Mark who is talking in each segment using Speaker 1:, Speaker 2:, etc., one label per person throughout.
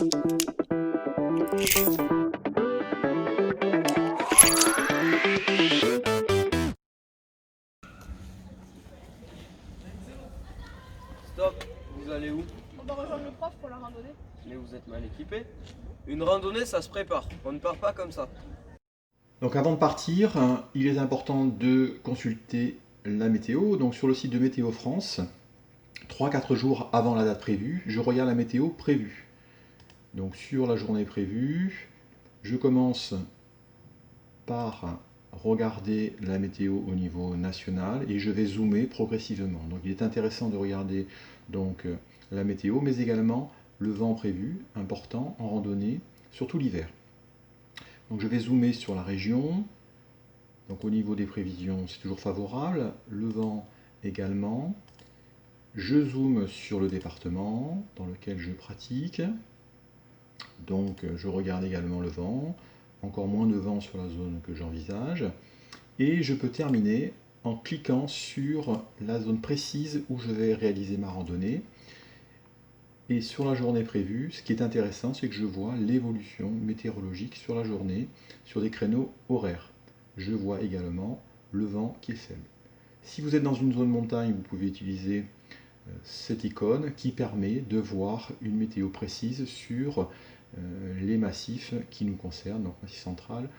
Speaker 1: Stop, vous allez où?
Speaker 2: On va rejoindre le prof pour la randonnée.
Speaker 1: Mais vous êtes mal équipé. Une randonnée, ça se prépare. On ne part pas comme ça.
Speaker 3: Donc avant de partir, il est important de consulter la météo. Donc sur le site de Météo France, 3-4 jours avant la date prévue, je regarde la météo prévue. Donc sur la journée prévue, je commence par regarder la météo au niveau national et je vais zoomer progressivement. Donc il est intéressant de regarder donc la météo, mais également le vent prévu, important en randonnée, surtout l'hiver. Donc je vais zoomer sur la région. Donc au niveau des prévisions, c'est toujours favorable. Le vent également. Je zoome sur le département dans lequel je pratique. Donc je regarde également le vent. Encore moins de vent sur la zone que j'envisage. Et je peux terminer en cliquant sur la zone précise où je vais réaliser ma randonnée. Et sur la journée prévue, ce qui est intéressant, c'est que je vois l'évolution météorologique sur la journée, sur des créneaux horaires. Je vois également le vent qui est faible. Si vous êtes dans une zone montagne, vous pouvez utiliser cette icône qui permet de voir une météo précise sur les massifs qui nous concernent, donc Massif central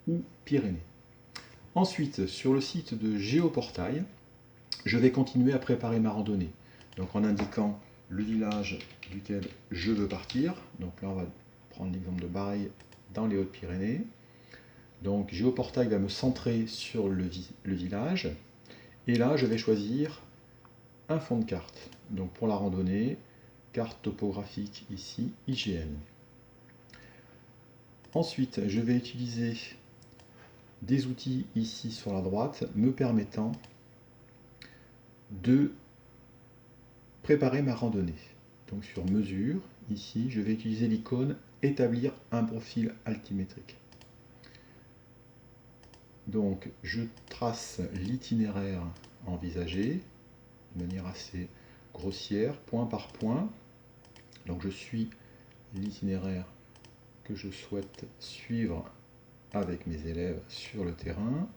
Speaker 3: ou Pyrénées. Ensuite, sur le site de Géoportail, je vais continuer à préparer ma randonnée. Donc en indiquant le village duquel je veux partir. Donc là, on va prendre l'exemple de Bareilles dans les Hautes-Pyrénées. Donc Géoportail va me centrer sur le village. Et là, je vais choisir un fond de carte. Donc pour la randonnée, carte topographique ici, IGN. Ensuite, je vais utiliser des outils ici sur la droite me permettant de préparer ma randonnée. Donc sur mesure, ici, je vais utiliser l'icône établir un profil altimétrique. Donc je trace l'itinéraire envisagé de manière assez grossière, point par point. Donc je suis l'itinéraire que je souhaite suivre avec mes élèves sur le terrain.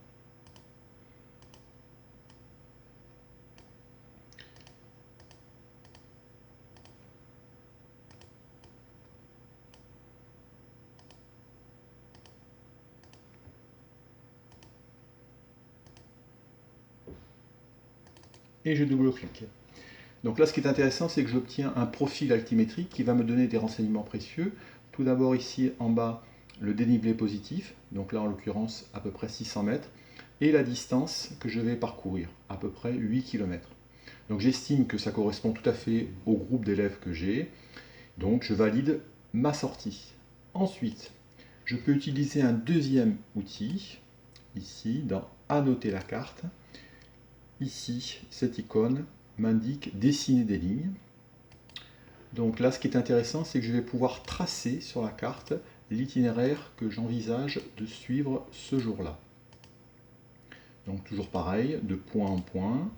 Speaker 3: Et je double-clique. Donc là, ce qui est intéressant, c'est que j'obtiens un profil altimétrique qui va me donner des renseignements précieux. Tout d'abord, ici en bas, le dénivelé positif, donc là en l'occurrence à peu près 600 mètres, et la distance que je vais parcourir, à peu près 8 km. Donc j'estime que ça correspond tout à fait au groupe d'élèves que j'ai, donc je valide ma sortie. Ensuite, je peux utiliser un deuxième outil, ici dans Annoter la carte. Ici, cette icône m'indique dessiner des lignes. Donc là, ce qui est intéressant, c'est que je vais pouvoir tracer sur la carte l'itinéraire que j'envisage de suivre ce jour-là. Donc toujours pareil, de point en point,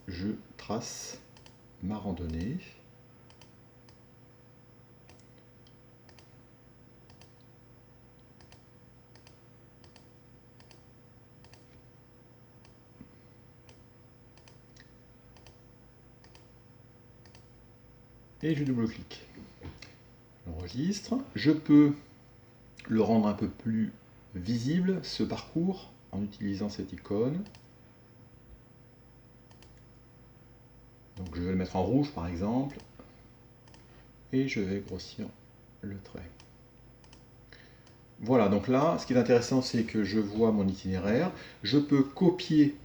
Speaker 3: je trace ma randonnée. Et je double-clique. J'enregistre. Je peux le rendre un peu plus visible, ce parcours, en utilisant cette icône. Donc je vais le mettre en rouge par exemple. Et je vais grossir le trait. Voilà, donc là, ce qui est intéressant, c'est que je vois mon itinéraire. Je peux copier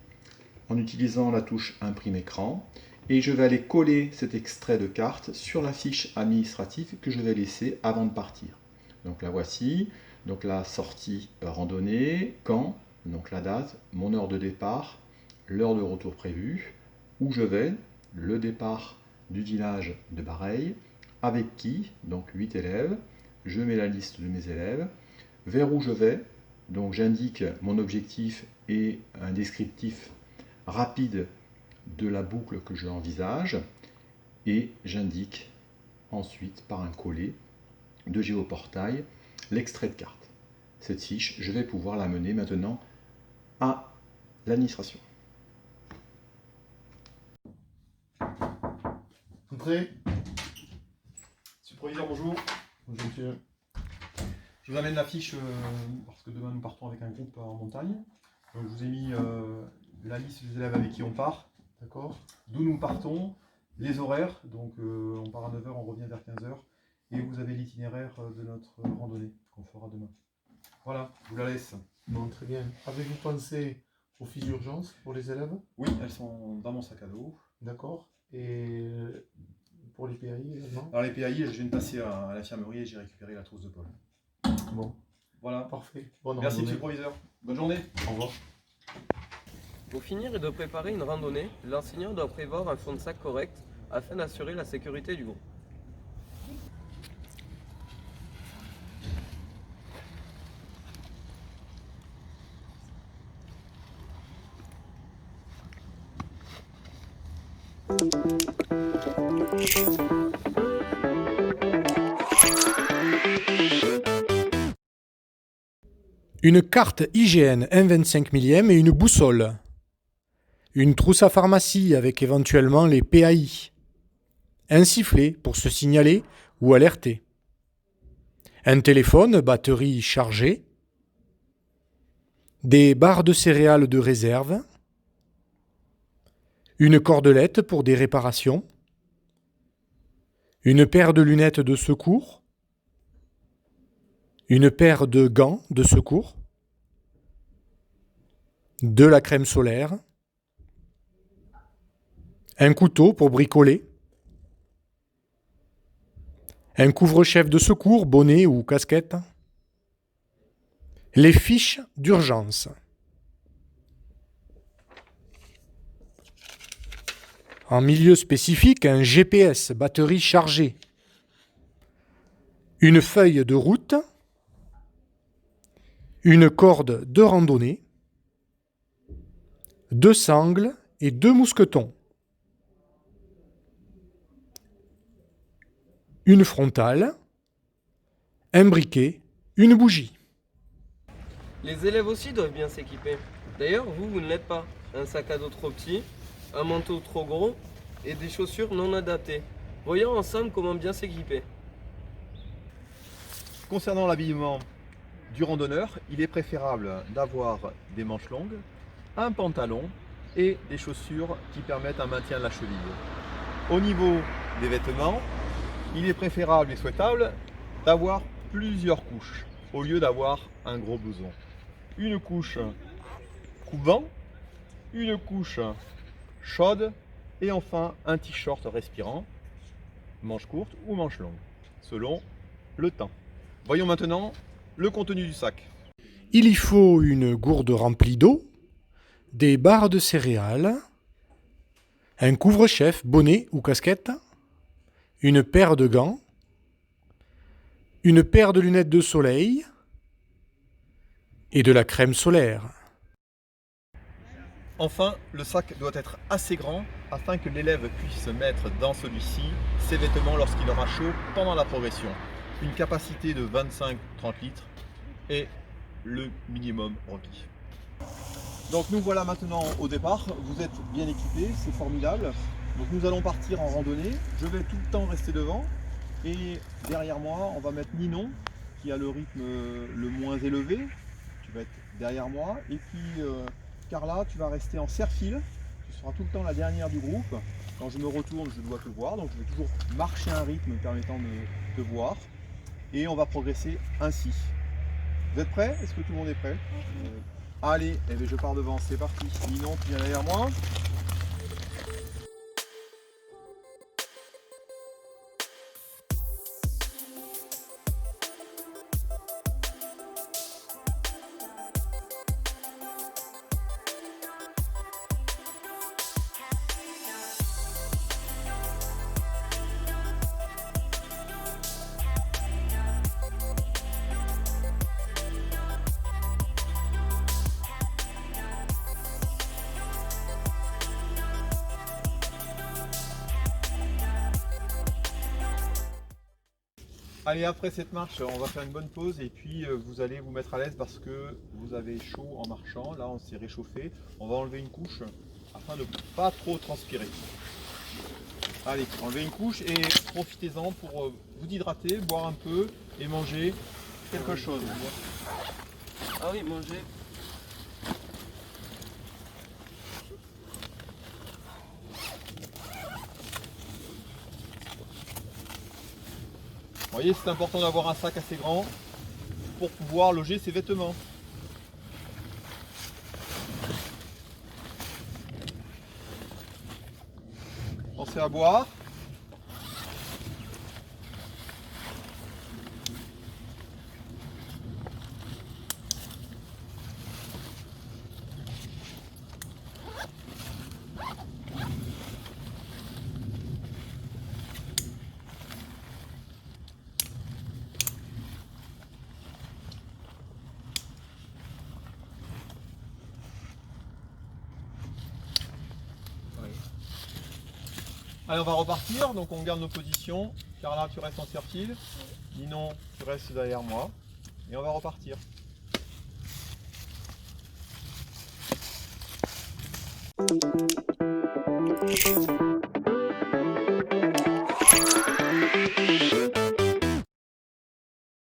Speaker 3: en utilisant la touche Imprime écran. Et je vais aller coller cet extrait de carte sur la fiche administrative que je vais laisser avant de partir. Donc la voici, donc la sortie randonnée, quand, donc la date, mon heure de départ, l'heure de retour prévue, où je vais, le départ du village de Bareilles, avec qui, donc 8 élèves, je mets la liste de mes élèves, vers où je vais, donc j'indique mon objectif et un descriptif rapide de la boucle que je envisage et j'indique ensuite par un collet de géoportail l'extrait de carte. Cette fiche, je vais pouvoir la mener maintenant à l'administration.
Speaker 4: Entrez. Monsieur le proviseur, bonjour. Bonjour monsieur. Je vous amène la fiche parce que demain nous partons avec un groupe en montagne. Donc, je vous ai mis la liste des élèves avec qui on part, d'accord, d'où nous partons, les horaires, donc on part à 9h, on revient vers 15h, et vous avez l'itinéraire de notre randonnée qu'on fera demain. Voilà, je vous la laisse.
Speaker 5: Bon, très bien. Avez-vous pensé aux fiches d'urgence pour les élèves?
Speaker 4: Oui, elles sont dans mon sac à dos.
Speaker 5: D'accord. Et pour les PAI également?
Speaker 4: Alors les PAI, je viens de passer à l'infirmerie et j'ai récupéré la trousse de Paul.
Speaker 5: Bon,
Speaker 4: Voilà.
Speaker 5: parfait. Bonne
Speaker 4: Merci
Speaker 5: randonnée.
Speaker 4: monsieur le proviseur. Bonne journée.
Speaker 5: Au revoir.
Speaker 1: Pour finir et de préparer une randonnée, l'enseignant doit prévoir un fond de sac correct afin d'assurer la sécurité du groupe.
Speaker 6: Une carte IGN 1,25 mm et une boussole. Une trousse à pharmacie avec éventuellement les PAI. Un sifflet pour se signaler ou alerter. Un téléphone, batterie chargée. Des barres de céréales de réserve. Une cordelette pour des réparations. Une paire de lunettes de secours. Une paire de gants de secours. De la crème solaire. Un couteau pour bricoler. Un couvre-chef de secours, bonnet ou casquette. Les fiches d'urgence. En milieu spécifique, un GPS, batterie chargée. Une feuille de route. Une corde de randonnée. 2 sangles et 2 mousquetons. Une frontale, un briquet, une bougie.
Speaker 1: Les élèves aussi doivent bien s'équiper. D'ailleurs, vous ne l'êtes pas. Un sac à dos trop petit, un manteau trop gros et des chaussures non adaptées. Voyons ensemble comment bien s'équiper.
Speaker 4: Concernant l'habillement du randonneur, il est préférable d'avoir des manches longues, un pantalon et des chaussures qui permettent un maintien de la cheville. Au niveau des vêtements, il est préférable et souhaitable d'avoir plusieurs couches au lieu d'avoir un gros blouson. Une couche coupe-vent, une couche chaude et enfin un t-shirt respirant, manches courtes ou manches longues, selon le temps. Voyons maintenant le contenu du sac.
Speaker 6: Il y faut une gourde remplie d'eau, des barres de céréales, un couvre-chef, bonnet ou casquette, une paire de gants, une paire de lunettes de soleil et de la crème solaire.
Speaker 4: Enfin, le sac doit être assez grand afin que l'élève puisse mettre dans celui-ci ses vêtements lorsqu'il aura chaud pendant la progression. Une capacité de 25-30 litres est le minimum requis. Donc nous voilà maintenant au départ, vous êtes bien équipés, c'est formidable. Donc nous allons partir en randonnée, je vais tout le temps rester devant et derrière moi on va mettre Ninon qui a le rythme le moins élevé, tu vas être derrière moi et puis Carla tu vas rester en serre-file, tu seras tout le temps la dernière du groupe. Quand je me retourne je dois te voir, donc je vais toujours marcher un rythme permettant de te voir et on va progresser ainsi. Vous êtes prêts? Est-ce que tout le monde est prêt? Allez, eh bien, je pars devant, c'est parti. Ninon, tu viens derrière moi. Allez, après cette marche, on va faire une bonne pause et puis vous allez vous mettre à l'aise parce que vous avez chaud en marchant. Là, on s'est réchauffé. On va enlever une couche afin de ne pas trop transpirer. Allez, enlevez une couche et profitez-en pour vous hydrater, boire un peu et manger quelque chose.
Speaker 1: Ah oui, manger.
Speaker 4: Vous voyez, c'est important d'avoir un sac assez grand pour pouvoir loger ses vêtements. Pensez à boire. Allez, on va repartir, donc on garde nos positions. Carla, tu restes en certile. Ninon, tu restes derrière moi. Et on va repartir.